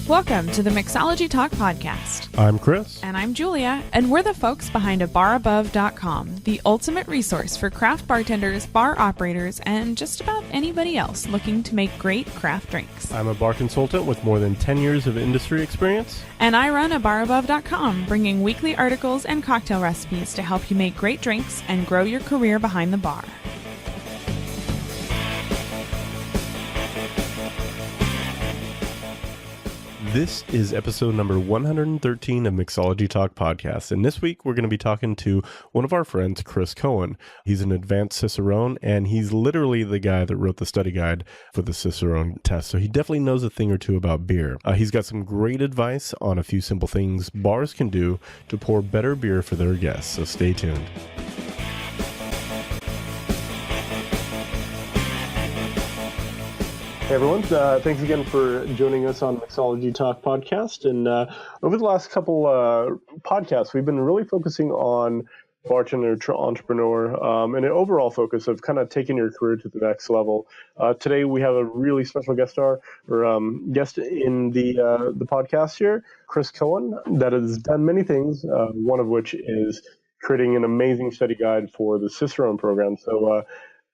Welcome to the Mixology Talk podcast. I'm Chris. And I'm Julia, and we're the folks behind abarabove.com, the ultimate resource for craft bartenders, bar operators, and just about anybody else looking to make great craft drinks. I'm a bar consultant with more than 10 years of industry experience. And I run abarabove.com, bringing weekly articles and cocktail recipes to help you make great drinks and grow your career behind the bar. This is episode number 113 of Mixology Talk podcast, and this week we're going to be talking to one of our friends, Chris Cohen. He's an advanced Cicerone, and he's literally the guy that wrote the study guide for the Cicerone test, so he definitely knows a thing or two about beer. He's got some great advice on a few simple things bars can do to pour better beer for their guests, so stay tuned. Hey everyone, thanks again for joining us on Mixology Talk podcast. And over the last couple podcasts, we've been really focusing on bartender entrepreneur and an overall focus of kind of taking your career to the next level. Today we have a really special guest in the podcast here, Chris Cohen, that has done many things, one of which is creating an amazing study guide for the Cicerone program. So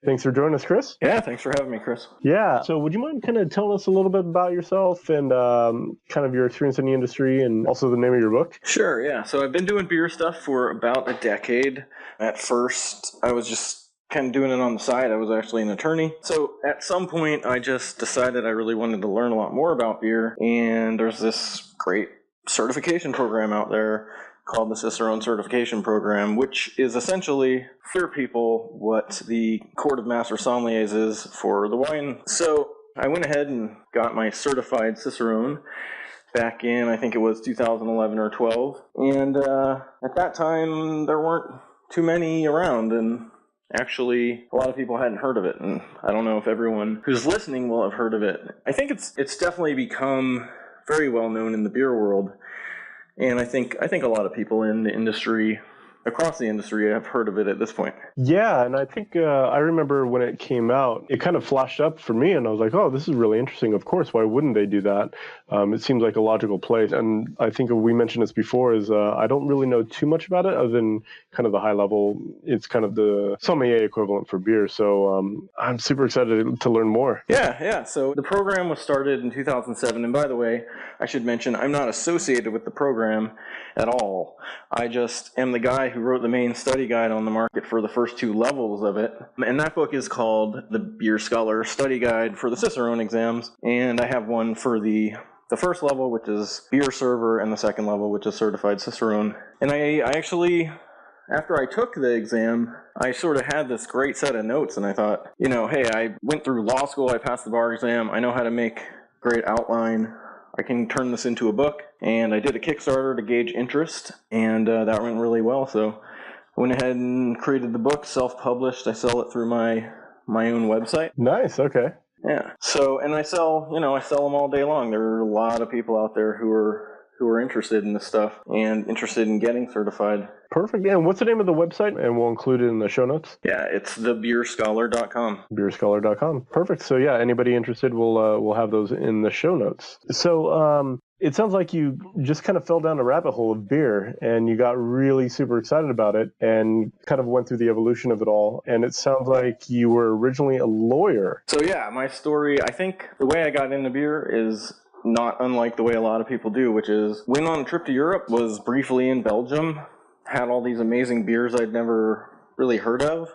thanks for joining us, Chris. Yeah, thanks for having me, Chris. Yeah. So would you mind kind of telling us a little bit about yourself and kind of your experience in the industry and also the name of your book? Sure, yeah. So I've been doing beer stuff for about a decade. At first, I was just kind of doing it on the side. I was actually an attorney. So at some point, I just decided I really wanted to learn a lot more about beer. And there's this great certification program out there called the Cicerone Certification Program, which is essentially for people what the Court of Master Sommeliers is for the wine. So I went ahead and got my certified Cicerone back in, I think it was 2011 or 12. And at that time, there weren't too many around, and actually, a lot of people hadn't heard of it, and I don't know if everyone who's listening will have heard of it. I think it's definitely become very well known in the beer world. And I think a lot of people in the industry, across the industry, have heard of it at this point. Yeah, and I think I remember when it came out, it kind of flashed up for me, and I was like, oh, this is really interesting. Of course, why wouldn't they do that? It seems like a logical place. And I think we mentioned this before, is I don't really know too much about it other than kind of the high level. It's kind of the sommelier equivalent for beer. So I'm super excited to learn more. Yeah. So the program was started in 2007. And by the way, I should mention, I'm not associated with the program at all. I just am the guy who wrote the main study guide on the market for the first two levels of it. And that book is called The Beer Scholar Study Guide for the Cicerone exams. And I have one for the first level, which is Beer Server, and the second level, which is Certified Cicerone. And I actually, after I took the exam, I sort of had this great set of notes, and I thought, hey, I went through law school, I passed the bar exam, I know how to make great outline, I can turn this into a book. And I did a Kickstarter to gauge interest, and that went really well. So I went ahead and created the book, self-published. I sell it through my own website. Nice, okay. Yeah. So, and I sell them all day long. There are a lot of people out there who are interested in this stuff and interested in getting certified. Perfect. Yeah, and what's the name of the website? And we'll include it in the show notes. Yeah, it's thebeerscholar.com. Beerscholar.com. Perfect. So yeah, anybody interested, we'll have those in the show notes. So it sounds like you just kind of fell down a rabbit hole of beer and you got really super excited about it and kind of went through the evolution of it all. And it sounds like you were originally a lawyer. So yeah, my story, I think the way I got into beer is not unlike the way a lot of people do, which is went on a trip to Europe, was briefly in Belgium, had all these amazing beers I'd never really heard of,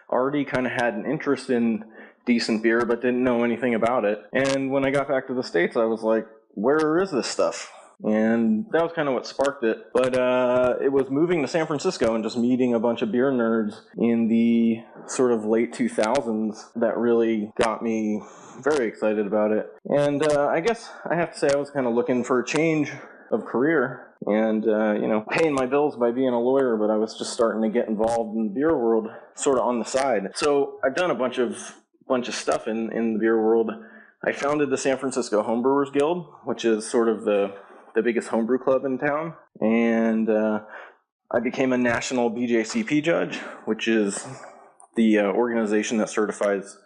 already kind of had an interest in decent beer, but didn't know anything about it. And when I got back to the States, I was like, where is this stuff? And that was kind of what sparked it. But it was moving to San Francisco and just meeting a bunch of beer nerds in the sort of late 2000s that really got me very excited about it. And I guess I have to say I was kind of looking for a change of career and, paying my bills by being a lawyer, but I was just starting to get involved in the beer world sort of on the side. So I've done a bunch of stuff in the beer world. I founded the San Francisco Homebrewers Guild, which is sort of the biggest homebrew club in town. And I became a national BJCP judge, which is the organization that certifies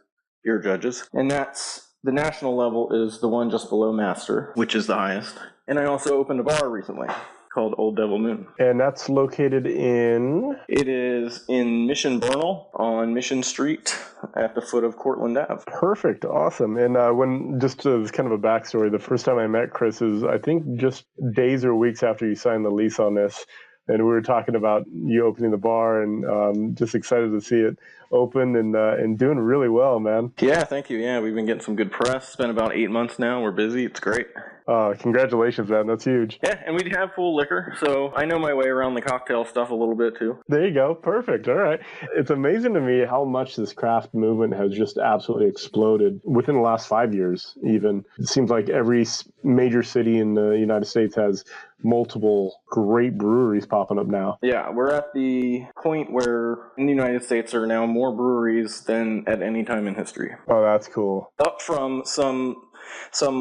beer judges. And that's The national level is the one just below Master, which is the highest. And I also opened a bar recently called Old Devil Moon. And that's located in? It is in Mission Bernal on Mission Street at the foot of Cortland Ave. Perfect. Awesome. And when just as kind of a backstory, the first time I met Chris is, I think, just days or weeks after you signed the lease on this. And we were talking about you opening the bar, and just excited to see it open and doing really well, man. Yeah, thank you. Yeah, we've been getting some good press. It's been about 8 months now. We're busy. It's great. Congratulations, man. That's huge. Yeah, and we have full liquor, so I know my way around the cocktail stuff a little bit, too. There you go. Perfect. All right. It's amazing to me how much this craft movement has just absolutely exploded within the last 5 years, even. It seems like every major city in the United States has multiple great breweries popping up now. Yeah, we're at the point where in the United States there are now more breweries than at any time in history. Oh, that's cool. Up from some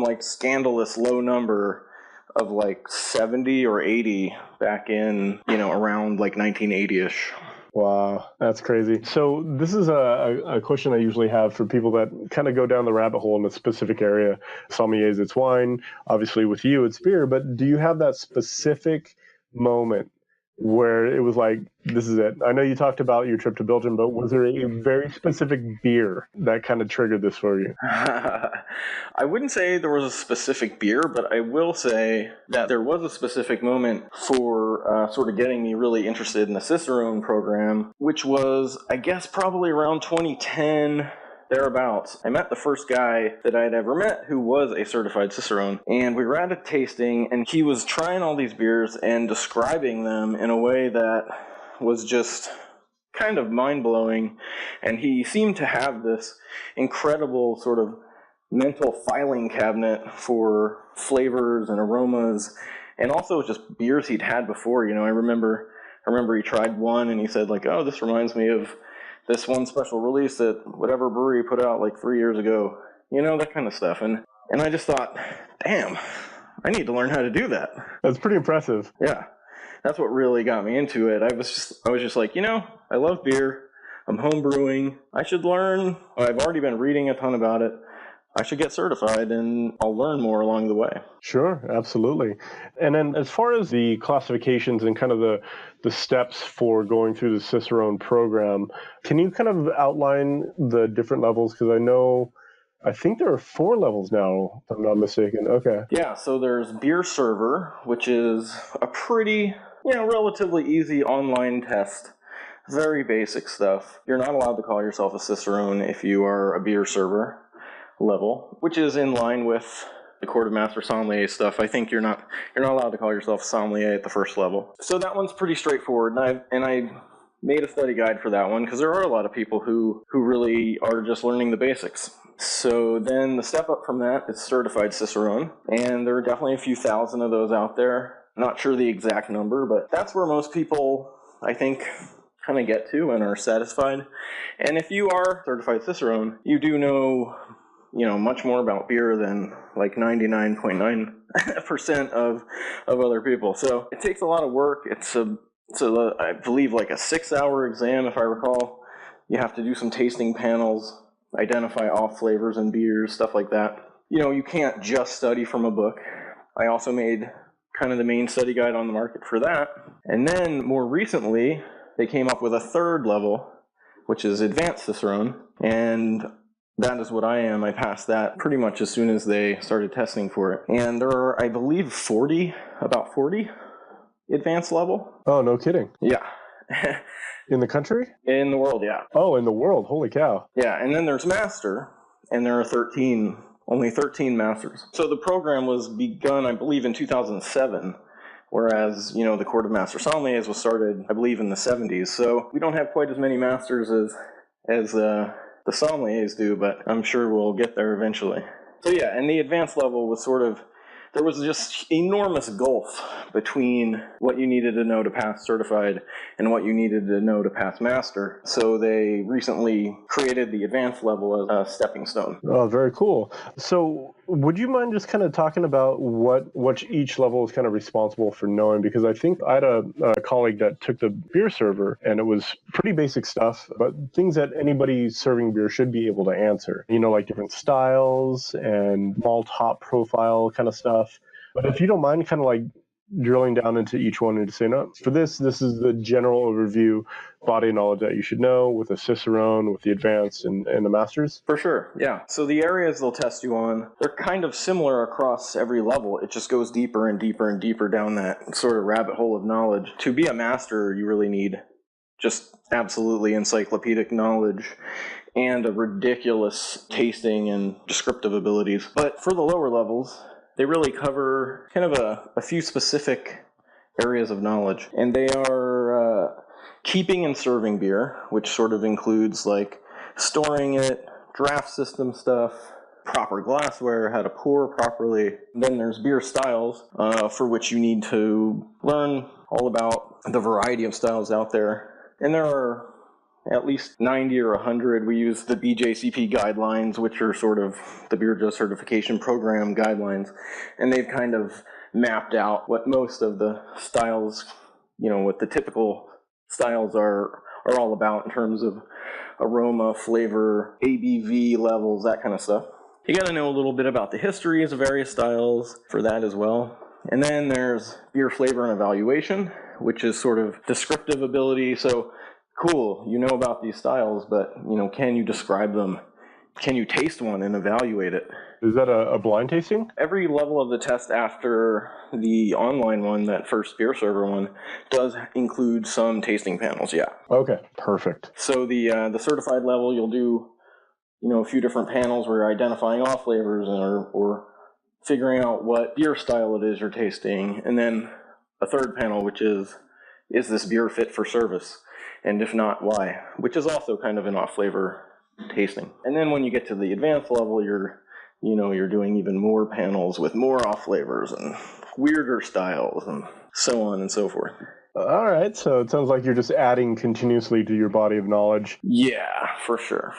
like scandalous low number of like 70 or 80 back in, around like 1980-ish. Wow, that's crazy. So this is a question I usually have for people that kind of go down the rabbit hole in a specific area. Sommeliers, it's wine. Obviously with you, it's beer. But do you have that specific moment where it was like, this is it? I know you talked about your trip to Belgium, but was there a very specific beer that kind of triggered this for you? I wouldn't say there was a specific beer, but I will say that there was a specific moment for sort of getting me really interested in the Cicerone program, which was, I guess, probably around 2010, thereabouts. I met the first guy that I'd ever met who was a certified Cicerone, and we were at a tasting, and he was trying all these beers and describing them in a way that was just kind of mind-blowing, and he seemed to have this incredible sort of mental filing cabinet for flavors and aromas, and also just beers he'd had before. I remember he tried one, and he said, like, oh, this reminds me of this one special release that whatever brewery put out like 3 years ago, that kind of stuff. And I just thought, damn, I need to learn how to do that. That's pretty impressive. Yeah. That's what really got me into it. I was just like, I love beer. I'm home brewing. I should learn. I've already been reading a ton about it. I should get certified, and I'll learn more along the way. Sure, absolutely. And then as far as the classifications and kind of the steps for going through the Cicerone program, can you kind of outline the different levels? Because I think there are 4 levels now, if I'm not mistaken. Okay. Yeah, so there's Beer Server, which is a pretty, relatively easy online test. Very basic stuff. You're not allowed to call yourself a Cicerone if you are a beer server level, which is in line with the Court of Master Sommelier stuff. I think you're not allowed to call yourself a sommelier at the first level. So that one's pretty straightforward, and I made a study guide for that one because there are a lot of people who really are just learning the basics. So then the step up from that is certified Cicerone, and there are definitely a few thousand of those out there. Not sure the exact number, but that's where most people, I think, kind of get to and are satisfied. And if you are certified Cicerone, you do know much more about beer than like 99.9% of other people. So it takes a lot of work. It's I believe like a 6-hour exam, if I recall. You have to do some tasting panels, identify off flavors and beers, stuff like that. You can't just study from a book. I also made kind of the main study guide on the market for that. And then more recently, they came up with a 3rd level, which is Advanced Cicerone, and that is what I am. I passed that pretty much as soon as they started testing for it. And there are, I believe, about 40 advanced level. Oh, no kidding. Yeah. In the country? In the world, yeah. Oh, in the world. Holy cow. Yeah, and then there's Master, and there are only 13 Masters. So the program was begun, I believe, in 2007, whereas, the Court of Master Sommeliers was started, I believe, in the 70s. So we don't have quite as many Masters as the sommeliers do, but I'm sure we'll get there eventually. So yeah, and the advanced level was sort of there was just enormous gulf between what you needed to know to pass certified and what you needed to know to pass master. So they recently created the advanced level as a stepping stone. Oh, very cool. So would you mind just kind of talking about what each level is kind of responsible for knowing? Because I think I had a colleague that took the beer server, and it was pretty basic stuff, but things that anybody serving beer should be able to answer. You know, like different styles and malt hop profile kind of stuff. But if you don't mind kind of like drilling down into each one and saying, no, for this is the general overview body of knowledge that you should know with the Cicerone, with the advanced, and the masters? For sure, yeah. So the areas they'll test you on, they're kind of similar across every level. It just goes deeper and deeper and deeper down that sort of rabbit hole of knowledge. To be a master, you really need just absolutely encyclopedic knowledge and a ridiculous tasting and descriptive abilities. But for the lower levels, they really cover kind of a few specific areas of knowledge. And they are keeping and serving beer, which sort of includes like storing it, draft system stuff, proper glassware, how to pour properly. Then there's beer styles, for which you need to learn all about the variety of styles out there. And there are at least 90 or 100. We use the BJCP guidelines, which are sort of the Beer Judge Certification Program guidelines, and they've kind of mapped out what most of the styles, you know, what the typical styles are all about in terms of aroma, flavor, ABV levels, that kind of stuff. You got to know a little bit about the histories of various styles for that as well. And then there's beer flavor and evaluation, which is sort of descriptive ability. So cool, you know about these styles, but, you know, can you describe them? Can you taste one and evaluate it? Is that a blind tasting? Every level of the test after the online one, that first beer server one, does include some tasting panels, yeah. Okay, perfect. So the certified level, you'll do, you know, a few different panels where you're identifying off flavors or figuring out what beer style it is you're tasting. And then a third panel, which is this beer fit for service? And if not, why? Which is also kind of an off-flavor tasting. And then when you get to the advanced level, you're doing even more panels with more off-flavors and weirder styles and so on and so forth. All right, so it sounds like you're just adding continuously to your body of knowledge. Yeah, for sure.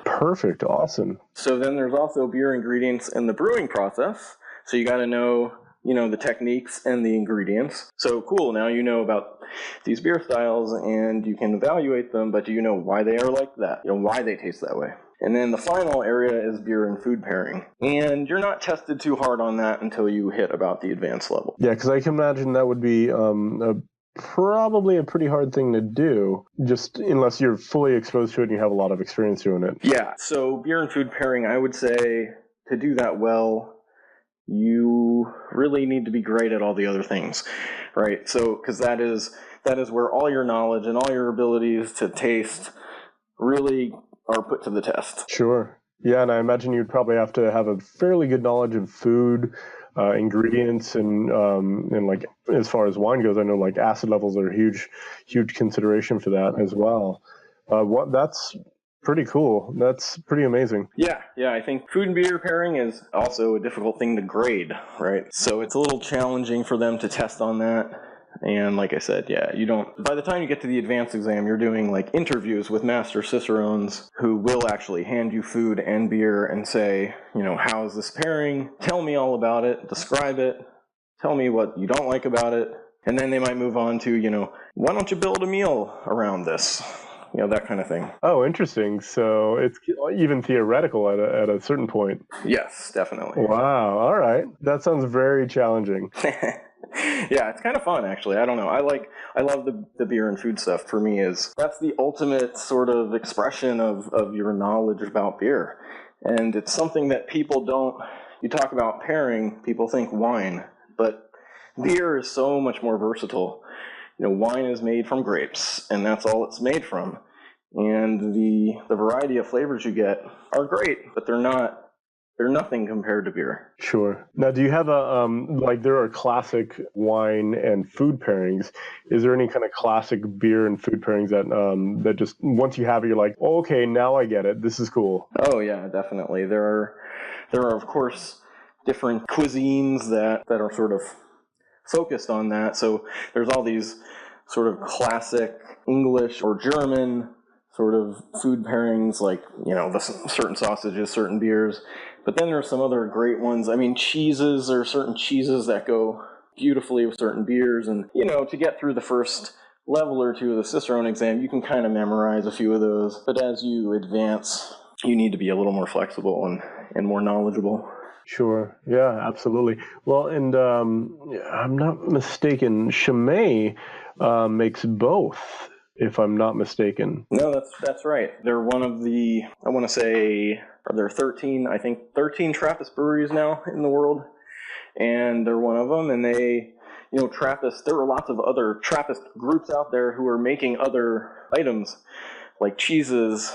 Perfect, awesome. So then there's also beer ingredients in the brewing process. So you got to know, you know, the techniques and the ingredients. So cool, now you know about these beer styles and you can evaluate them, but do you know why they are like that? You know, why they taste that way? And then the final area is beer and food pairing. And you're not tested too hard on that until you hit about the advanced level. Yeah, because I can imagine that would be probably a pretty hard thing to do, just unless you're fully exposed to it and you have a lot of experience doing it. Yeah, so beer and food pairing, I would say to do that well, you really need to be great at all the other things, right? So, because that is where all your knowledge and all your abilities to taste really are put to the test. Sure. Yeah, and I imagine you'd probably have to have a fairly good knowledge of food, ingredients, and like as far as wine goes, I know like acid levels are a huge consideration for that as well. That's pretty cool. That's pretty amazing. Yeah, I think food and beer pairing is also a difficult thing to grade, right? So it's a little challenging for them to test on that. And like I said, yeah, by the time you get to the advanced exam, you're doing like interviews with master cicerones who will actually hand you food and beer and say, you know, how is this pairing? Tell me all about it, describe it, tell me what you don't like about it. And then they might move on to, you know, why don't you build a meal around this? You know, that kind of thing. Oh, interesting. So it's even theoretical at a certain point. Yes, definitely. Wow. All right. That sounds very challenging. Yeah, it's kind of fun, actually. I don't know. I love the beer and food stuff. For me, that's the ultimate sort of expression of your knowledge about beer. And it's something that people don't, you talk about pairing, people think wine, but beer is so much more versatile. You know, wine is made from grapes, and that's all it's made from. And the variety of flavors you get are great, but they're nothing compared to beer. Sure. Now, do you have there are classic wine and food pairings. Is there any kind of classic beer and food pairings that just, once you have it, you're like, oh, okay, now I get it. This is cool. Oh, yeah, definitely. There are, of course, different cuisines that are sort of focused on that. So there's all these sort of classic English or German sort of food pairings, like, the certain sausages, certain beers. But then there's some other great ones. I mean, cheeses, there are certain cheeses that go beautifully with certain beers. And, to get through the first level or two of the Cicerone exam, you can kind of memorize a few of those. But as you advance, you need to be a little more flexible and more knowledgeable. Sure. Yeah, absolutely. Well, and I'm not mistaken, Chimay makes both, if I'm not mistaken. No, that's right. They're one of the, I want to say, are there 13 Trappist breweries now in the world, and they're one of them. And they, Trappist, there are lots of other Trappist groups out there who are making other items like cheeses.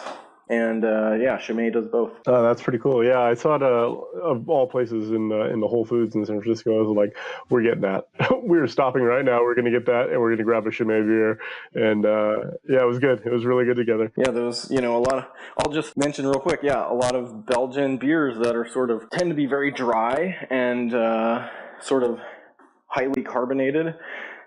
And Chimay does both. Oh, that's pretty cool. Yeah, I saw it of all places in the Whole Foods in San Francisco. I was like, we're getting that. We're stopping right now. We're going to get that, and we're going to grab a Chimay beer. And it was good. It was really good together. Yeah, there was, a lot of, I'll just mention real quick, a lot of Belgian beers that are tend to be very dry and sort of highly carbonated.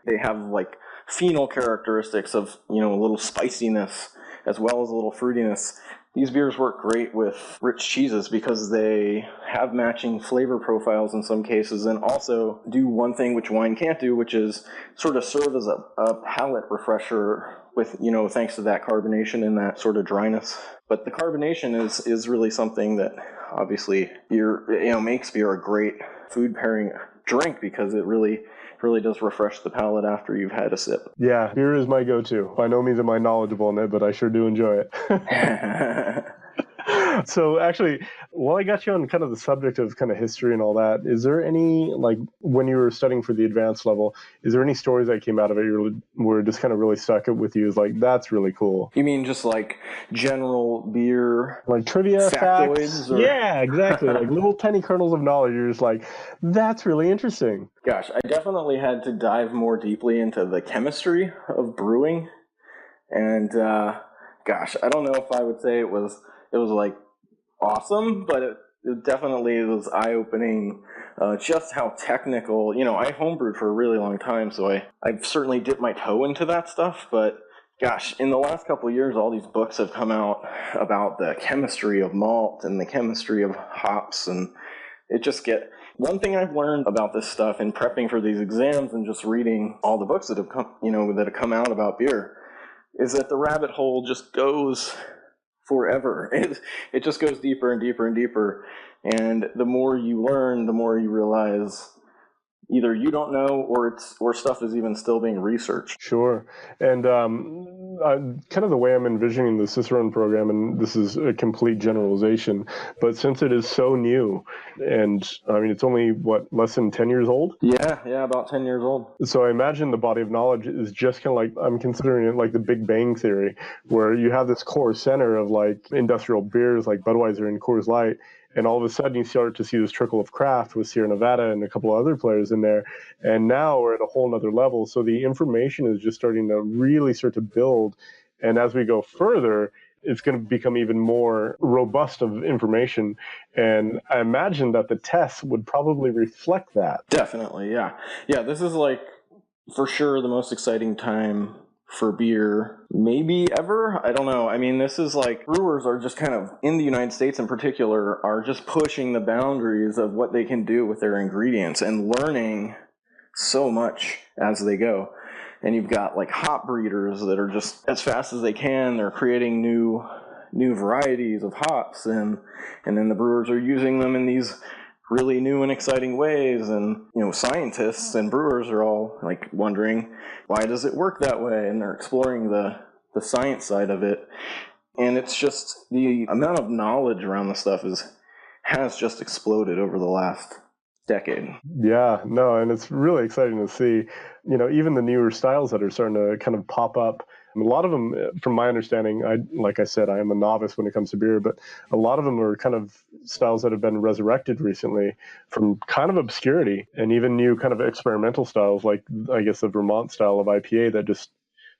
They have like phenol characteristics of, a little spiciness as well as a little fruitiness. These beers work great with rich cheeses because they have matching flavor profiles in some cases, and also do one thing which wine can't do, which is sort of serve as a palate refresher with, thanks to that carbonation and that sort of dryness. But the carbonation is really something that obviously beer, makes beer a great food pairing drink, because it really does refresh the palate after you've had a sip. Yeah, beer is my go-to. By no means am I knowledgeable in it, but I sure do enjoy it. So actually, while I got you on kind of the subject of kind of history and all that, is there any, like, when you were studying for the advanced level, is there any stories that came out of it were just kind of really stuck with you? Is like, that's really cool. You mean just like general beer, like trivia factoids? Facts? Yeah, exactly. Like little tiny kernels of knowledge. You're just like, that's really interesting. Gosh, I definitely had to dive more deeply into the chemistry of brewing, and I don't know if I would say it was like awesome, but it definitely was eye-opening, just how technical. I homebrewed for a really long time, so I've certainly dipped my toe into that stuff, but gosh, in the last couple of years, all these books have come out about the chemistry of malt and the chemistry of hops, and one thing I've learned about this stuff in prepping for these exams and just reading all the books that have come out about beer is that the rabbit hole just goes forever. It just goes deeper and deeper and deeper. And the more you learn, the more you realize either you don't know or stuff is even still being researched. Sure. And kind of the way I'm envisioning the Cicerone program, and this is a complete generalization, but since it is so new, and I mean, it's only, less than 10 years old? Yeah, about 10 years old. So I imagine the body of knowledge is just kind of like, I'm considering it like the Big Bang Theory, where you have this core center of like industrial beers like Budweiser and Coors Light, and all of a sudden you start to see this trickle of craft with Sierra Nevada and a couple of other players in there. And now we're at a whole nother level. So the information is just starting to really start to build. And as we go further, it's going to become even more robust of information. And I imagine that the tests would probably reflect that. Definitely, yeah. Yeah, this is like, for sure, the most exciting time for beer, maybe ever. I don't know. I mean, this is like, brewers are just kind of, in the United States in particular, are just pushing the boundaries of what they can do with their ingredients and learning so much as they go. And you've got like hop breeders that are just, as fast as they can, they're creating new varieties of hops, and then the brewers are using them in these really new and exciting ways. And scientists and brewers are all like wondering, why does it work that way? And they're exploring the science side of it. And it's just, the amount of knowledge around the stuff has just exploded over the last decade. Yeah, no, and it's really exciting to see, even the newer styles that are starting to kind of pop up. A lot of them, from my understanding, like I said, I am a novice when it comes to beer, but a lot of them are kind of styles that have been resurrected recently from kind of obscurity, and even new kind of experimental styles, like I guess the Vermont style of IPA that just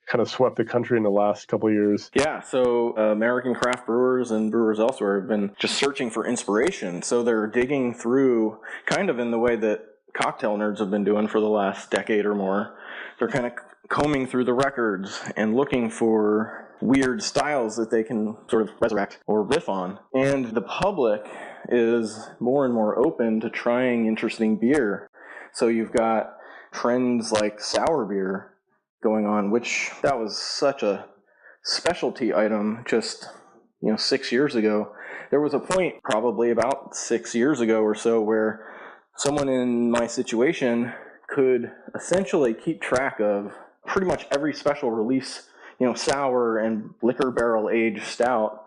kind of swept the country in the last couple of years. Yeah, so American craft brewers and brewers elsewhere have been just searching for inspiration. So they're digging through, kind of in the way that cocktail nerds have been doing for the last decade or more. They're kind of combing through the records and looking for weird styles that they can sort of resurrect or riff on. And the public is more and more open to trying interesting beer. So you've got trends like sour beer going on, which that was such a specialty item just 6 years ago. There was a point probably about 6 years ago or so where someone in my situation could essentially keep track of pretty much every special release, sour and liquor barrel aged stout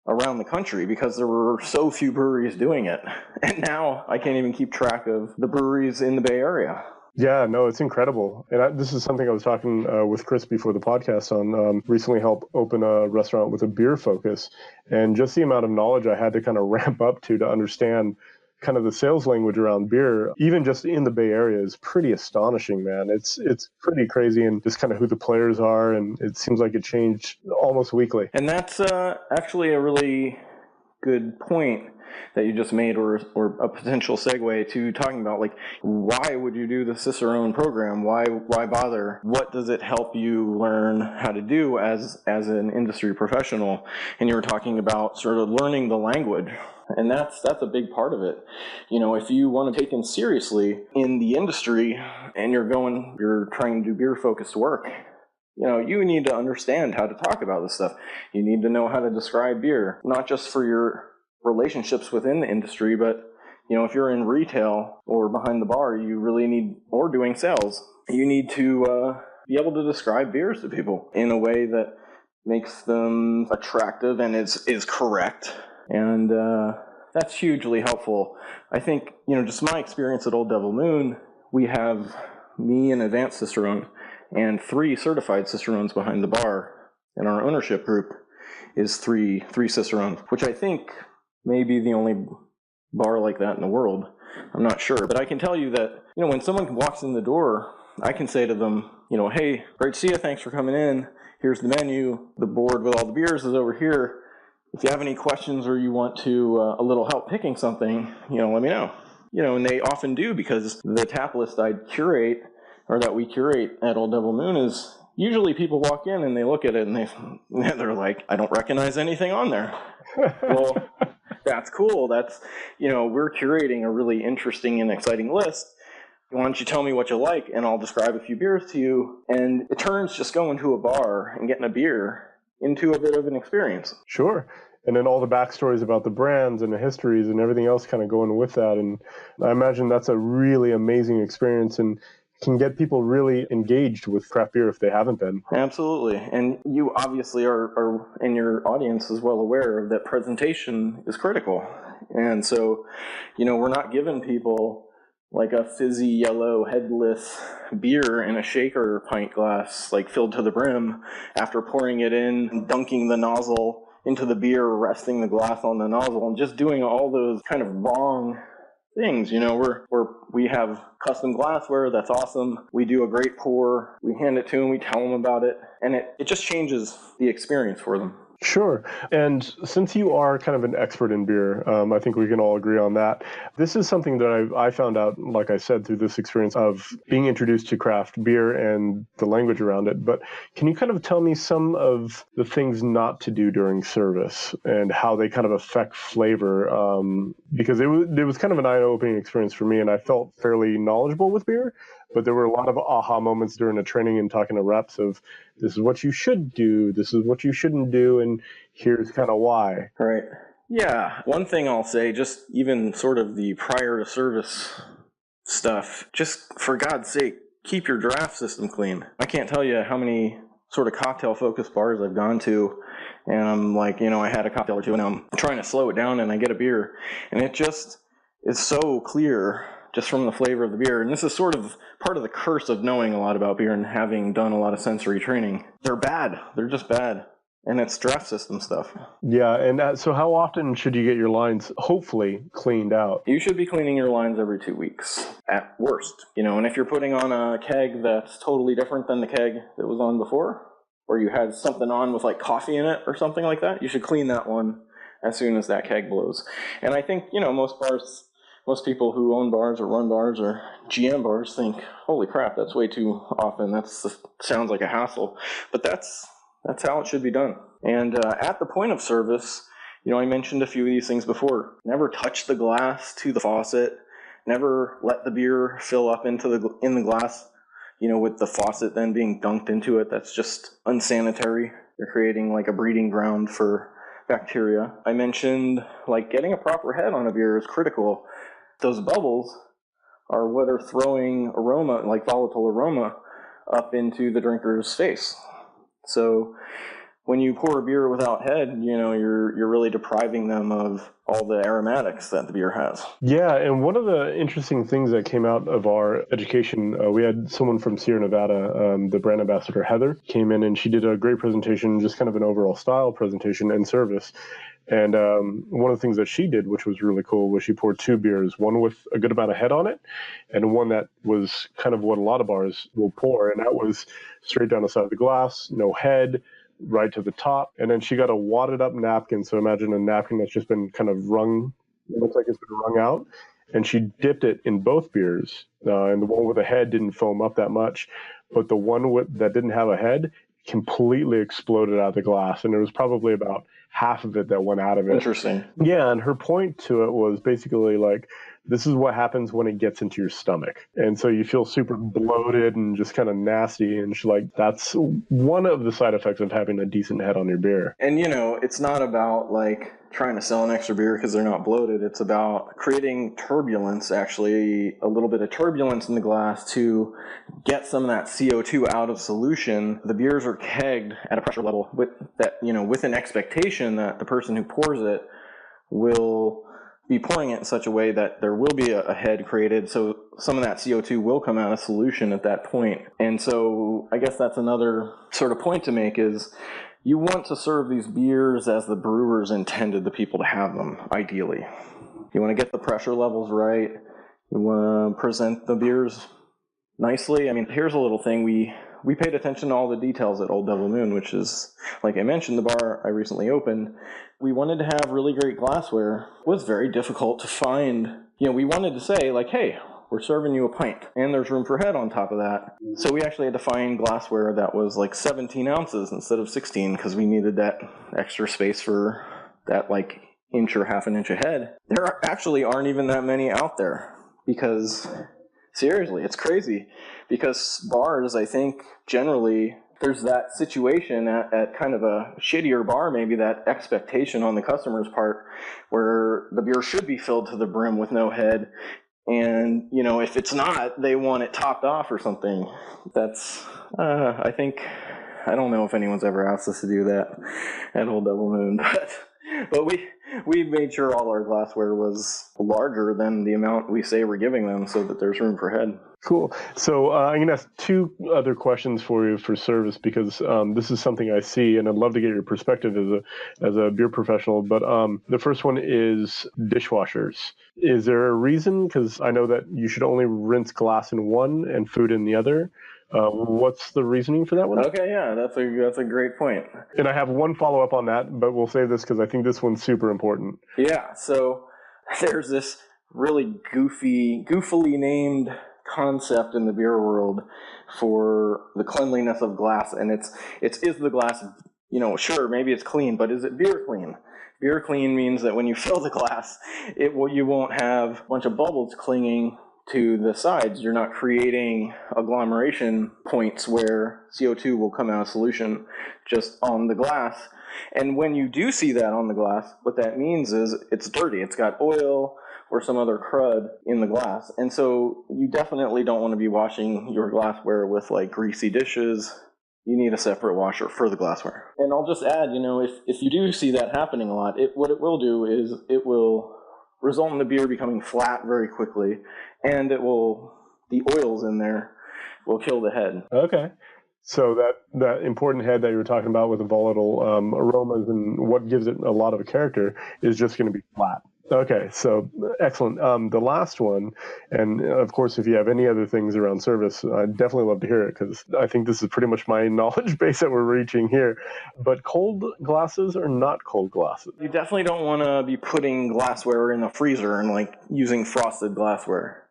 around the country, because there were so few breweries doing it. And now I can't even keep track of the breweries in the Bay Area. Yeah, no, it's incredible. And this is something I was talking with Chris before the podcast on. Recently helped open a restaurant with a beer focus. And just the amount of knowledge I had to kind of ramp up to understand kind of the sales language around beer, even just in the Bay Area, is pretty astonishing, man. It's pretty crazy, and just kind of who the players are. And it seems like it changed almost weekly. And that's actually a really good point that you just made, or a potential segue to talking about, like, why would you do the Cicerone program? Why bother? What does it help you learn how to do as an industry professional? And you were talking about sort of learning the language, and that's a big part of it. If you want to take taken seriously in the industry and you're trying to do beer focused work, you need to understand how to talk about this stuff. You need to know how to describe beer, not just for your relationships within the industry, but if you're in retail or behind the bar, you really need, or doing sales, you need to be able to describe beers to people in a way that makes them attractive and is correct. And that's hugely helpful. I think, just my experience at Old Devil Moon, we have me, an advanced Cicerone, and 3 certified Cicerones behind the bar. And our ownership group is three Cicerones, which I think may be the only bar like that in the world. I'm not sure. But I can tell you that, when someone walks in the door, I can say to them, hey, great to see you. Thanks for coming in. Here's the menu. The board with all the beers is over here. If you have any questions or you want to a little help picking something, let me know. And they often do, because the tap list that we curate at Old Devil Moon is usually people walk in and they look at it and they're like, I don't recognize anything on there. Well, that's cool. That's, we're curating a really interesting and exciting list. Why don't you tell me what you like, and I'll describe a few beers to you. And it turns just going to a bar and getting a beer into a bit of an experience. Sure. And then all the backstories about the brands and the histories and everything else kind of going with that. And I imagine that's a really amazing experience and can get people really engaged with craft beer if they haven't been. Absolutely. And you obviously are and your audience is well aware that presentation is critical. And so, we're not giving people like a fizzy yellow headless beer in a shaker pint glass, like filled to the brim, after pouring it in and dunking the nozzle into the beer, resting the glass on the nozzle, and just doing all those kind of wrong things. We have custom glassware. That's awesome. We do a great pour. We hand it to them. We tell them about it. And it just changes the experience for them. Sure. And since you are kind of an expert in beer, I think we can all agree on that. This is something that I found out, like I said, through this experience of being introduced to craft beer and the language around it. But can you kind of tell me some of the things not to do during service and how they kind of affect flavor? Because it was kind of an eye-opening experience for me, and I felt fairly knowledgeable with beer. But there were a lot of aha moments during the training and talking to reps of, this is what you should do, this is what you shouldn't do, and here's kind of why. Right. Yeah. One thing I'll say, just even sort of the prior to service stuff, just for God's sake, keep your draft system clean. I can't tell you how many sort of cocktail-focused bars I've gone to, and I'm like, I had a cocktail or two, and I'm trying to slow it down, and I get a beer, and it just is so clear just from the flavor of the beer. And this is sort of part of the curse of knowing a lot about beer and having done a lot of sensory training. They're bad. They're just bad. And it's draft system stuff. Yeah, and so how often should you get your lines, hopefully, cleaned out? You should be cleaning your lines every 2 weeks, at worst. And if you're putting on a keg that's totally different than the keg that was on before, or you had something on with like coffee in it or something like that, you should clean that one as soon as that keg blows. And I think, most people who own bars or run bars or GM bars think, holy crap, that's way too often. Sounds like a hassle. But that's how it should be done. And at the point of service, I mentioned a few of these things before. Never touch the glass to the faucet. Never let the beer fill up in the glass, with the faucet then being dunked into it. That's just unsanitary. You're creating like a breeding ground for bacteria. I mentioned like getting a proper head on a beer is critical. Those bubbles are what are throwing aroma, like volatile aroma, up into the drinker's face. So when you pour a beer without head, you're really depriving them of all the aromatics that the beer has. Yeah, and one of the interesting things that came out of our education, we had someone from Sierra Nevada, the brand ambassador Heather, came in and she did a great presentation, just kind of an overall style presentation and service. And one of the things that she did, which was really cool, was she poured two beers, one with a good amount of head on it, and one that was kind of what a lot of bars will pour, and that was straight down the side of the glass, no head, right to the top. And then she got a wadded up napkin. So imagine a napkin that's just been kind of wrung. It looks like it's been wrung out. And she dipped it in both beers. And the one with a head didn't foam up that much. But the one that didn't have a head completely exploded out of the glass. And there was probably about half of it that went out of it. Interesting. Yeah. And her point to it was basically like, this is what happens when it gets into your stomach. And so you feel super bloated and just kind of nasty. And she's like, that's one of the side effects of having a decent head on your beer. And, it's not about like trying to sell an extra beer because they're not bloated. It's about creating turbulence, actually, a little bit of turbulence in the glass to get some of that CO2 out of solution. The beers are kegged at a pressure level with an expectation that the person who pours it will be pouring it in such a way that there will be a head created, so some of that CO2 will come out of solution at that point. And so I guess that's another sort of point to make is you want to serve these beers as the brewers intended the people to have them, ideally. You want to get the pressure levels right. You want to present the beers nicely. I mean, here's a little thing. We paid attention to all the details at Old Devil Moon, which is, like I mentioned, the bar I recently opened. We wanted to have really great glassware. It was very difficult to find. We wanted to say, like, hey, we're serving you a pint, and there's room for head on top of that. So we actually had to find glassware that was like 17 ounces instead of 16 because we needed that extra space for that like inch or half an inch of head. There actually aren't even that many out there because, seriously, it's crazy. Because bars, I think, generally, there's that situation at kind of a shittier bar, maybe that expectation on the customer's part where the beer should be filled to the brim with no head. And, if it's not, they want it topped off or something. That's, I don't know if anyone's ever asked us to do that at Old Devil Moon, but we made sure all our glassware was larger than the amount we say we're giving them so that there's room for head. Cool. So I'm going to ask two other questions for you for service because this is something I see, and I'd love to get your perspective as a beer professional. But the first one is dishwashers. Is there a reason? Because I know that you should only rinse glass in one and food in the other. What's the reasoning for that one? Okay, yeah, that's a great point. And I have one follow-up on that, but we'll save this because I think this one's super important. Yeah, so there's this really goofily named concept in the beer world for the cleanliness of glass, and it's is the glass, sure, maybe it's clean, but is it beer clean? Beer clean means that when you fill the glass, you won't have a bunch of bubbles clinging to the sides. You're not creating agglomeration points where CO2 will come out of solution just on the glass. And when you do see that on the glass, what that means is it's dirty. It's got oil or some other crud in the glass. And so you definitely don't want to be washing your glassware with like greasy dishes. You need a separate washer for the glassware. And I'll just add, if you do see that happening a lot, what it will do is it will result in the beer becoming flat very quickly, and the oils in there will kill the head. Okay. So that important head that you were talking about with the volatile aromas and what gives it a lot of a character is just going to be flat. Okay, so excellent. The last one, and of course, if you have any other things around service, I'd definitely love to hear it because I think this is pretty much my knowledge base that we're reaching here. But cold glasses or not cold glasses? You definitely don't want to be putting glassware in the freezer and like using frosted glassware.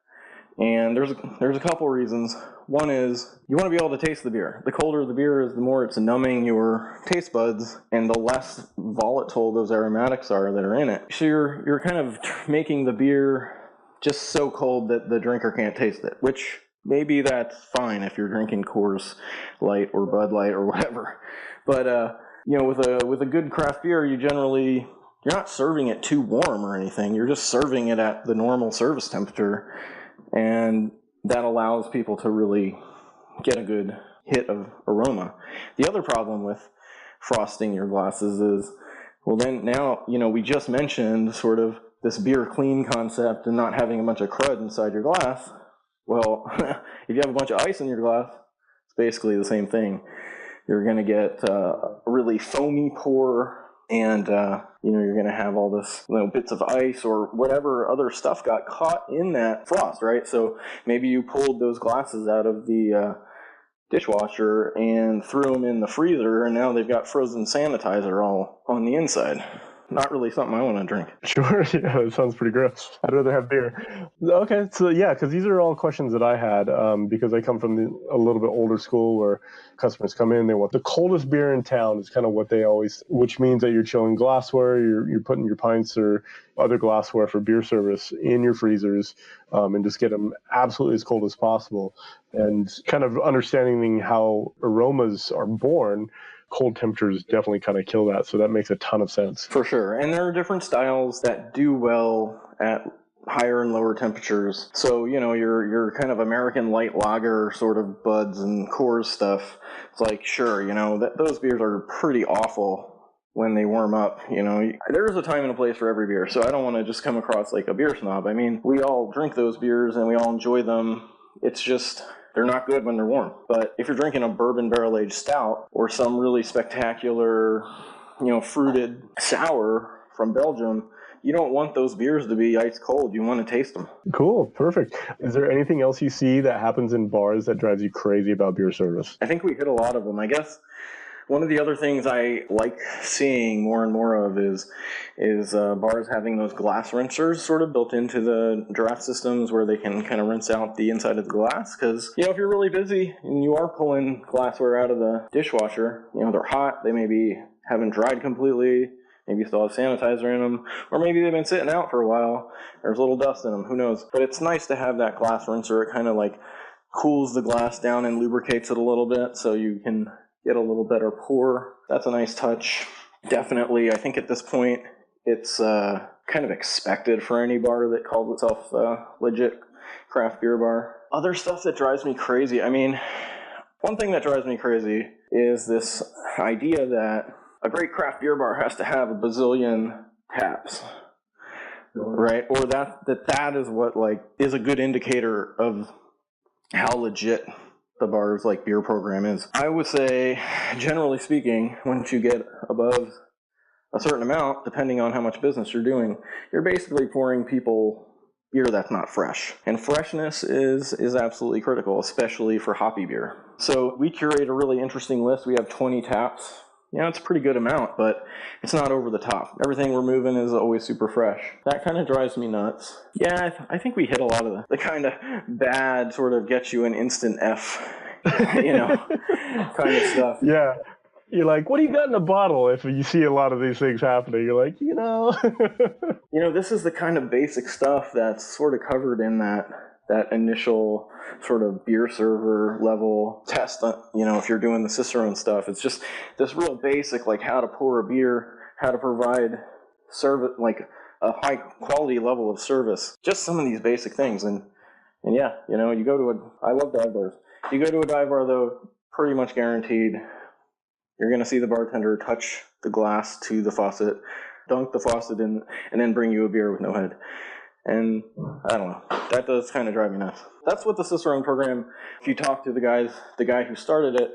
And there's a couple reasons. One is you want to be able to taste the beer. The colder the beer is, the more it's numbing your taste buds, and the less volatile those aromatics are that are in it. So you're kind of making the beer just so cold that the drinker can't taste it, which maybe that's fine if you're drinking Coors Light or Bud Light or whatever. But with a good craft beer, you're not serving it too warm or anything. You're just serving it at the normal service temperature. And that allows people to really get a good hit of aroma. The other problem with frosting your glasses is, well, then now, we just mentioned sort of this beer clean concept and not having a bunch of crud inside your glass. Well, if you have a bunch of ice in your glass, it's basically the same thing. You're going to get a really foamy pour, and you're going to have all this bits of ice or whatever other stuff got caught in that frost, right? So maybe you pulled those glasses out of the dishwasher and threw them in the freezer, and now they've got frozen sanitizer all on the inside. Not really something I want to drink. Sure, yeah, that sounds pretty gross. I'd rather have beer. Okay, so yeah, because these are all questions that I had because I come from a little bit older school where customers come in, they want the coldest beer in town is kind of what they always, which means that you're chilling glassware, you're putting your pints or other glassware for beer service in your freezers and just get them absolutely as cold as possible. And kind of understanding how aromas are born, cold temperatures definitely kind of kill that, so that makes a ton of sense. For sure. And there are different styles that do well at higher and lower temperatures. So, your kind of American light lager sort of Buds and Coors stuff, it's like, sure, those beers are pretty awful when they warm up. There's a time and a place for every beer, so I don't want to just come across like a beer snob. I mean, we all drink those beers and we all enjoy them. It's just, they're not good when they're warm. But if you're drinking a bourbon barrel-aged stout or some really spectacular, fruited sour from Belgium, you don't want those beers to be ice cold. You want to taste them. Cool. Perfect. Is there anything else you see that happens in bars that drives you crazy about beer service? I think we hit a lot of them. I guess one of the other things I like seeing more and more of is bars having those glass rinsers sort of built into the draft systems where they can kind of rinse out the inside of the glass. Because, if you're really busy and you are pulling glassware out of the dishwasher, they're hot, they maybe haven't dried completely, maybe you still have sanitizer in them, or maybe they've been sitting out for a while, there's a little dust in them, who knows. But it's nice to have that glass rinser. It kind of like cools the glass down and lubricates it a little bit so you can get a little better pour. That's a nice touch. Definitely, I think at this point, it's kind of expected for any bar that calls itself a legit craft beer bar. Other stuff that drives me crazy, one thing that drives me crazy is this idea that a great craft beer bar has to have a bazillion taps, right? Or that is what is a good indicator of how legit the bar's beer program is. I would say, generally speaking, once you get above a certain amount, depending on how much business you're doing, you're basically pouring people beer that's not fresh. And freshness is absolutely critical, especially for hoppy beer. So we curate a really interesting list. We have 20 taps. It's a pretty good amount, but it's not over the top. Everything we're moving is always super fresh. That kind of drives me nuts. Yeah, I think we hit a lot of the kind of bad sort of get you an instant F, kind of stuff. Yeah. You're like, what do you got in a bottle? If you see a lot of these things happening, you're like, this is the kind of basic stuff that's sort of covered in that initial sort of beer server level test, if you're doing the Cicerone stuff. It's just this real basic, how to pour a beer, how to provide service, a high quality level of service. Just some of these basic things. And yeah, you go to I love dive bars. You go to a dive bar, though, pretty much guaranteed you're going to see the bartender touch the glass to the faucet, dunk the faucet in, and then bring you a beer with no head. And I don't know, that does kind of drive me nuts. That's what the Cicerone program, if you talk to the guy who started it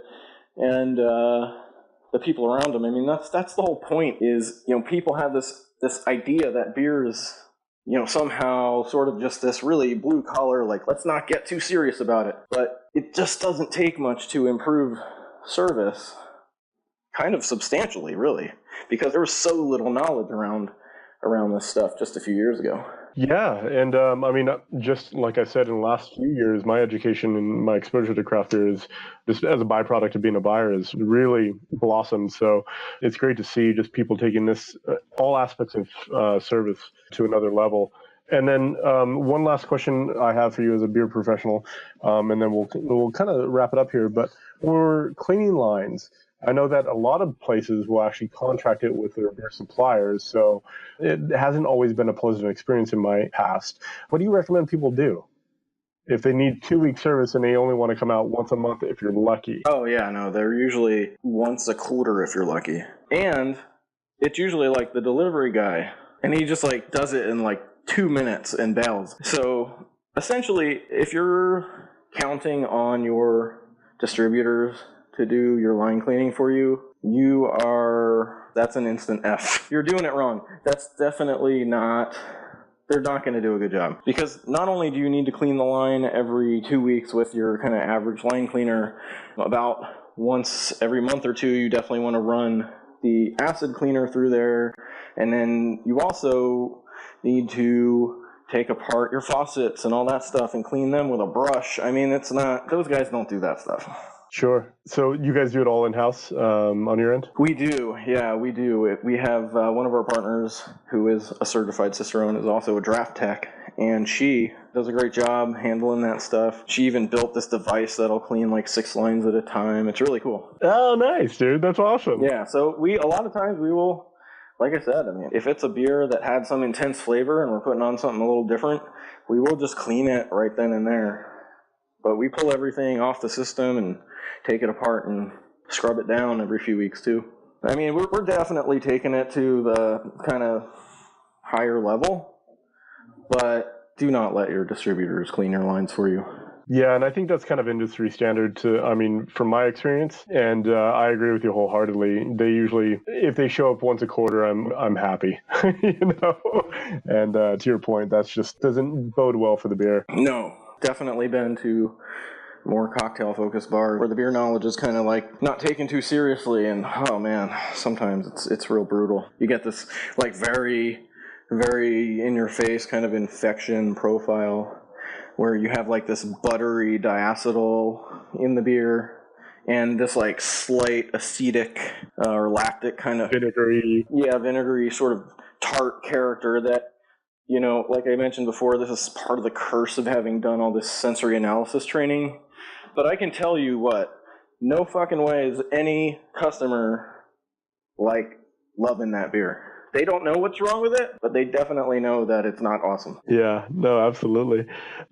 and the people around him, that's the whole point is, people have this idea that beer is somehow sort of just this really blue collar, like, let's not get too serious about it. But it just doesn't take much to improve service, kind of substantially, really, because there was so little knowledge around this stuff just a few years ago. Yeah, and I mean, just like I said, in the last few years, my education and my exposure to craft beer is just as a byproduct of being a buyer is really blossomed. So it's great to see just people taking this all aspects of service to another level. And then one last question I have for you as a beer professional, and then we'll kind of wrap it up here. But for cleaning lines, I know that a lot of places will actually contract it with their beer suppliers, so it hasn't always been a pleasant experience in my past. What do you recommend people do if they need 2-week service and they only want to come out once a month if you're lucky? Oh, yeah, no, they're usually once a quarter if you're lucky. And it's usually like the delivery guy, and he just like does it in like 2 minutes and bails. So essentially, if you're counting on your distributors to do your line cleaning for you, that's an instant F. You're doing it wrong. That's definitely not, they're not going to do a good job. Because not only do you need to clean the line every 2 weeks with your kind of average line cleaner, about once every month or two, you definitely want to run the acid cleaner through there. And then you also need to take apart your faucets and all that stuff and clean them with a brush. I mean, those guys don't do that stuff. Sure. So you guys do it all in-house on your end? We do. Yeah, we do. We have one of our partners who is a certified Cicerone, is also a draft tech, and she does a great job handling that stuff. She even built this device that'll clean like 6 lines at a time. It's really cool. Oh, nice, dude. That's awesome. Yeah, so a lot of times we will, like I said, I mean, if it's a beer that had some intense flavor and we're putting on something a little different, we will just clean it right then and there. But we pull everything off the system and take it apart and scrub it down every few weeks too. I mean, we're definitely taking it to the kind of higher level, but do not let your distributors clean your lines for you. Yeah, and I think that's kind of industry standard from my experience, and I agree with you wholeheartedly. They usually, if they show up once a quarter, I'm happy, And to your point, that's just doesn't bode well for the beer. No, definitely been to more cocktail-focused bars where the beer knowledge is kind of like not taken too seriously, and oh man, sometimes it's real brutal. You get this like very, very in-your-face kind of infection profile where you have like this buttery diacetyl in the beer and this like slight acetic or lactic kind of vinegary sort of tart character that, like I mentioned before, this is part of the curse of having done all this sensory analysis training. But I can tell you what, no fucking way is any customer like loving that beer. They don't know what's wrong with it, but they definitely know that it's not awesome. Yeah, no, absolutely.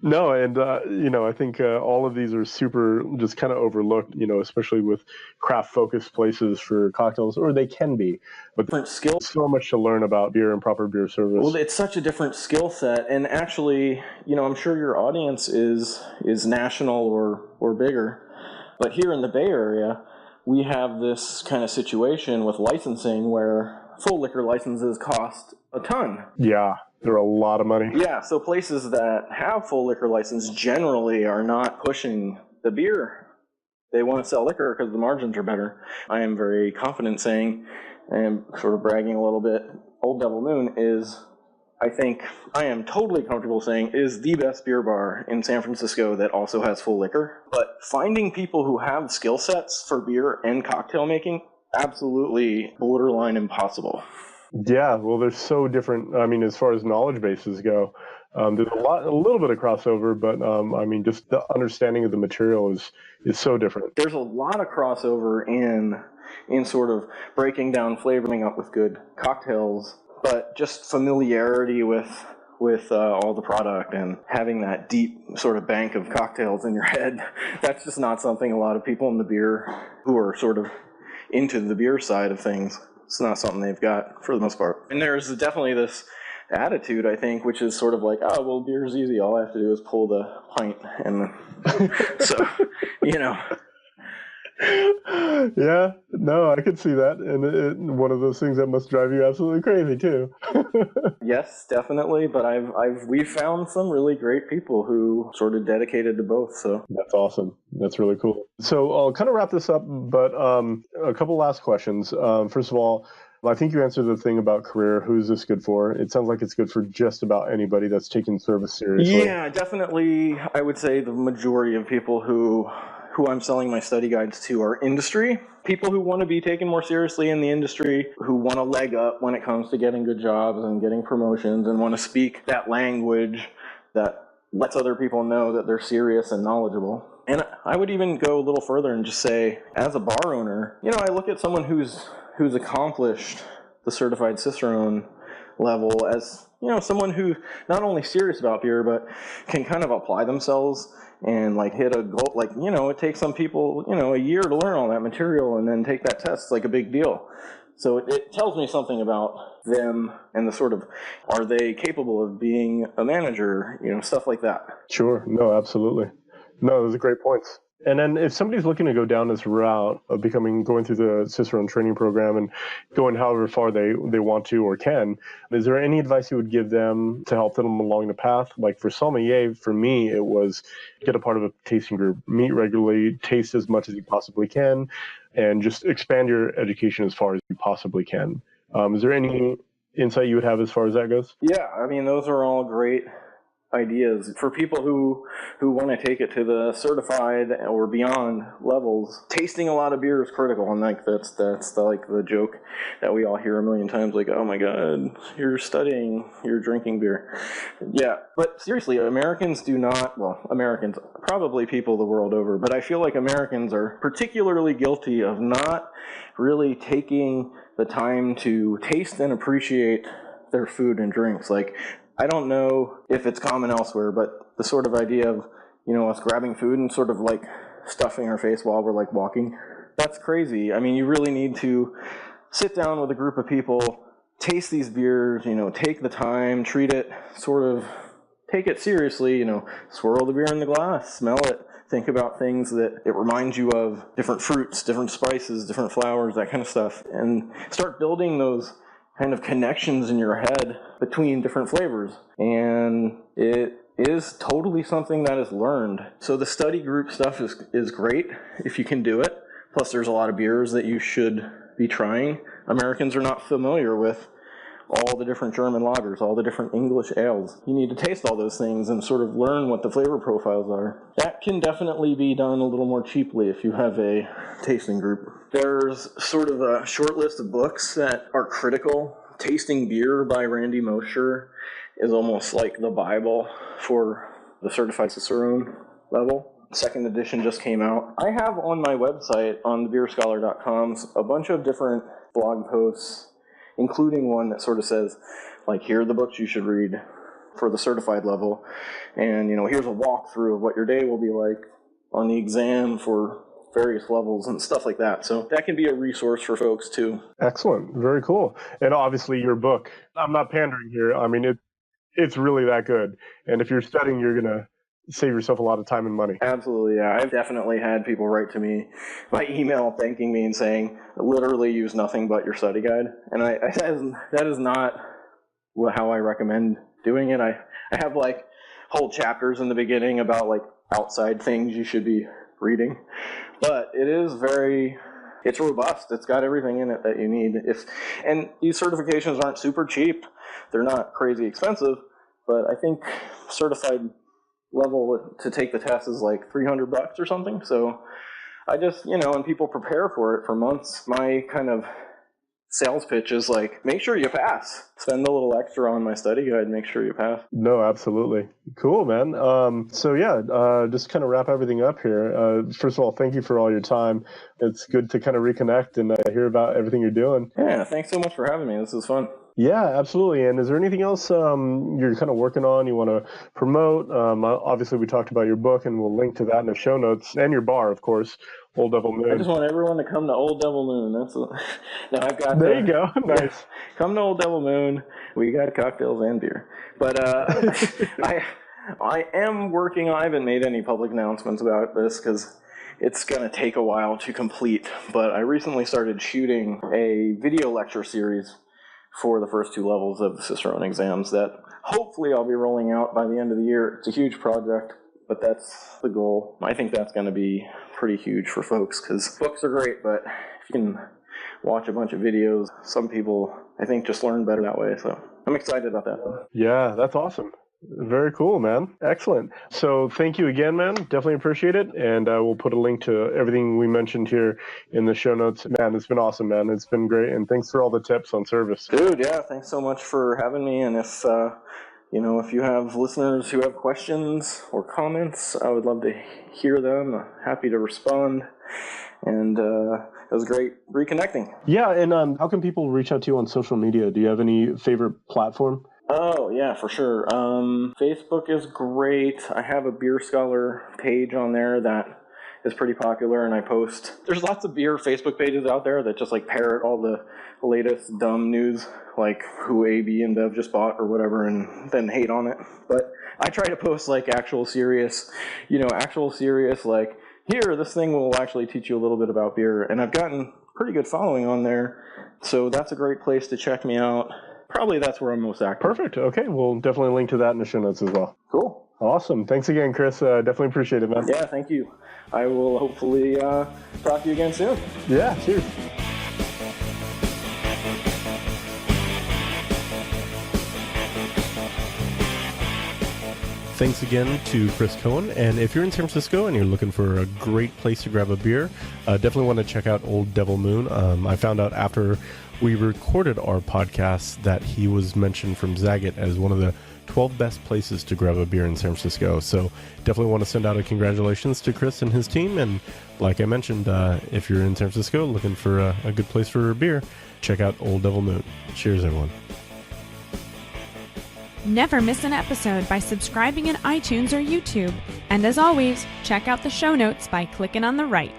No, and, I think all of these are super just kind of overlooked, especially with craft-focused places for cocktails, or they can be. But different skills. So much to learn about beer and proper beer service. Well, it's such a different skill set. And actually, I'm sure your audience is national or bigger. But here in the Bay Area, we have this kind of situation with licensing where full liquor licenses cost a ton. Yeah, they're a lot of money. Yeah, so places that have full liquor license generally are not pushing the beer. They want to sell liquor because the margins are better. I am very confident saying, and sort of bragging a little bit, Old Devil Moon is, I am totally comfortable saying, is the best beer bar in San Francisco that also has full liquor. But finding people who have skill sets for beer and cocktail making, absolutely borderline impossible. Yeah, well, they're so different. I mean, as far as knowledge bases go, there's a little bit of crossover, but just the understanding of the material is so different. There's a lot of crossover in sort of breaking down flavoring up with good cocktails, but just familiarity with all the product and having that deep sort of bank of cocktails in your head, that's just not something a lot of people in the beer who are sort of into the beer side of things, it's not something they've got for the most part. And there's definitely this attitude, I think, which is sort of like, oh, well, beer's easy. All I have to do is pull the pint. And so, Yeah, no, I could see that, and one of those things that must drive you absolutely crazy too. Yes, definitely. But we've found some really great people who sort of dedicated to both. So That's awesome. That's really cool. So I'll kind of wrap this up, but a couple last questions. First of all, I think you answered the thing about career. Who's this good for? It sounds like it's good for just about anybody that's taking service seriously. yeah, definitely. I would say the majority of people who I'm selling my study guides to are industry. People who want to be taken more seriously in the industry, who want a leg up when it comes to getting good jobs and getting promotions and want to speak that language that lets other people know that they're serious and knowledgeable. And I would even go a little further and just say, as a bar owner, I look at someone who's accomplished the certified Cicerone level as, someone who not only serious about beer, but can kind of apply themselves and like hit a goal. Like, it takes some people, a year to learn all that material and then take that test. It's like a big deal. So it tells me something about them and the sort of, are they capable of being a manager, stuff like that. Sure. No, absolutely. No, those are great points. And then if somebody's looking to go down this route of going through the Cicerone training program and going however far they want to or can, is there any advice you would give them to help them along the path? Like for sommelier, for me, it was get a part of a tasting group, meet regularly, taste as much as you possibly can, and just expand your education as far as you possibly can. Is there any insight you would have as far as that goes? Yeah, I mean, those are all great ideas for people who want to take it to the certified or beyond levels. Tasting a lot of beer is critical, and like that's the joke that we all hear a million times, like, oh my god, you're studying, you're drinking beer. Yeah, but seriously, Americans, probably people the world over, but I feel like Americans are particularly guilty of not really taking the time to taste and appreciate their food and drinks. Like, I don't know if it's common elsewhere, but the sort of idea of, us grabbing food and sort of like stuffing our face while we're like walking, that's crazy. I mean, you really need to sit down with a group of people, taste these beers, take the time, treat it, take it seriously, swirl the beer in the glass, smell it, think about things that it reminds you of, different fruits, different spices, different flowers, that kind of stuff, and start building those kind of connections in your head between different flavors. And it is totally something that is learned. So the study group stuff is great if you can do it. Plus there's a lot of beers that you should be trying. Americans are not familiar with all the different German lagers, all the different English ales. You need to taste all those things and sort of learn what the flavor profiles are. That can definitely be done a little more cheaply if you have a tasting group. There's sort of a short list of books that are critical. Tasting Beer by Randy Mosher is almost like the Bible for the certified Cicerone level. Second edition just came out. I have on my website, on thebeerscholar.com, a bunch of different blog posts, including one that sort of says, like, here are the books you should read for the certified level, and here's a walkthrough of what your day will be like on the exam for various levels and stuff like that. So that can be a resource for folks too. Excellent. Very cool. And obviously your book, I'm not pandering here. I mean, it's really that good. And if you're studying, you're going to save yourself a lot of time and money. Absolutely, yeah. I've definitely had people write to me by email thanking me and saying, literally use nothing but your study guide. And that is not how I recommend doing it. I have like whole chapters in the beginning about like outside things you should be reading. But it's robust. It's got everything in it that you need. And these certifications aren't super cheap. They're not crazy expensive, but I think certified level to take the test is like $300 or something. So I just, and people prepare for it for months. My kind of sales pitch is like, make sure you pass. Spend a little extra on my study guide, make sure you pass. No, absolutely. Cool, man. So yeah, just kind of wrap everything up here. First of all, thank you for all your time. It's good to kind of reconnect and hear about everything you're doing. Yeah, thanks so much for having me. This is fun. Yeah, absolutely. And is there anything else you're kind of working on, you want to promote? Obviously, we talked about your book, and we'll link to that in the show notes, and your bar, of course, Old Devil Moon. I just want everyone to come to Old Devil Moon. I've got. There you go. Nice. Yeah, come to Old Devil Moon. We got cocktails and beer. But I am working. I haven't made any public announcements about this because it's going to take a while to complete, but I recently started shooting a video lecture series for the first 2 levels of the Cicerone exams that hopefully I'll be rolling out by the end of the year. It's a huge project, but that's the goal. I think that's going to be pretty huge for folks, because books are great, but if you can watch a bunch of videos, some people, I think, just learn better that way. So I'm excited about that. Yeah, that's awesome. Very cool, man. Excellent. So thank you again, man. Definitely appreciate it. And we'll put a link to everything we mentioned here in the show notes. Man, it's been awesome, man. It's been great. And thanks for all the tips on service. Dude, yeah, thanks so much for having me. And if you have listeners who have questions or comments, I would love to hear them. Happy to respond. And it was great reconnecting. Yeah, and how can people reach out to you on social media? Do you have any favorite platform? Oh, yeah, for sure. Facebook is great. I have a Beer Scholar page on there that is pretty popular, and I post. There's lots of beer Facebook pages out there that just parrot all the latest dumb news, like who AB and Bev just bought or whatever, and then hate on it. But I try to post actual serious, here, this thing will actually teach you a little bit about beer. And I've gotten pretty good following on there, so that's a great place to check me out. Probably that's where I'm most active. Perfect. Okay, we'll definitely link to that in the show notes as well. Cool. Awesome. Thanks again, Chris. Definitely appreciate it, man. Yeah, thank you. I will hopefully talk to you again soon. Yeah, cheers. Thanks again to Chris Cohen. And if you're in San Francisco and you're looking for a great place to grab a beer, definitely want to check out Old Devil Moon. I found out after we recorded our podcast that he was mentioned from Zagat as one of the 12 best places to grab a beer in San Francisco. So definitely want to send out a congratulations to Chris and his team. And like I mentioned, if you're in San Francisco looking for a good place for a beer, check out Old Devil Moon. Cheers, everyone. Never miss an episode by subscribing in iTunes or YouTube. And as always, check out the show notes by clicking on the right.